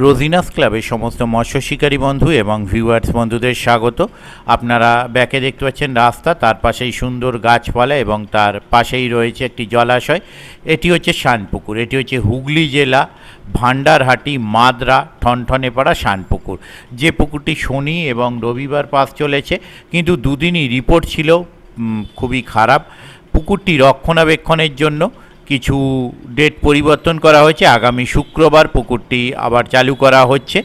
রোজিনাস ক্লাবের সমস্ত মৎস্য শিকারী বন্ধু এবং ভিউয়ার্স বন্ধুদের স্বাগত। আপনারা ব্যাকে দেখতে পাচ্ছেন রাস্তা, তার পাশেই সুন্দর গাছপালা এবং তার পাশেই রয়েছে একটি জলাশয়। এটি হচ্ছে শানপুকুর। এটি হচ্ছে হুগলি জেলা ভান্ডারহাটি মাদ্রা ঠনঠনেপাড়া শানপুকুর। যে পুকুরটি শনি এবং রবিবার পাস চলেছে, কিন্তু দুদিনই রিপোর্ট ছিল খুবই খারাপ। পুকুরটি রক্ষণাবেক্ষণের জন্য কিছু ডেট পরিবর্তন করা হয়েছে। আগামী শুক্রবার পুকুরটি আবার চালু করা হচ্ছে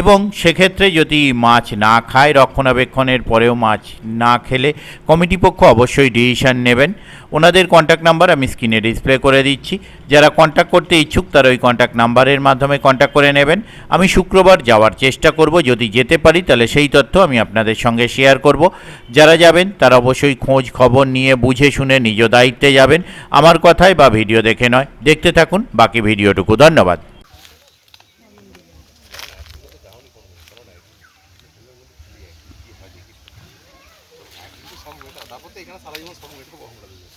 এবং সেক্ষেত্রে যদি মাছ না খায়, রক্ষণাবেক্ষণের পরেও মাছ না খেলে কমিটি পক্ষ অবশ্যই ডিসিশন নেবেন। ওনাদের কন্ট্যাক্ট নাম্বার আমি স্ক্রিনে ডিসপ্লে করে দিচ্ছি। যারা কন্ট্যাক্ট করতে ইচ্ছুক তারা ওই কন্ট্যাক্ট নাম্বারের মাধ্যমে কন্ট্যাক্ট করে নেবেন। আমি শুক্রবার যাওয়ার চেষ্টা করব, যদি যেতে পারি তাহলে সেই তথ্য আমি আপনাদের সঙ্গে শেয়ার করব। যারা যাবেন তারা অবশ্যই খোঁজ খবর নিয়ে বুঝে শুনে নিজ দায়িত্বে যাবেন, আমার কথায় বা ভিডিও দেখে নয়। দেখতে থাকুন বাকি ভিডিওটুকু। ধন্যবাদ। তারপর তো এখানে সারা জীবন সব মেয়েকে বহন করে দেবে।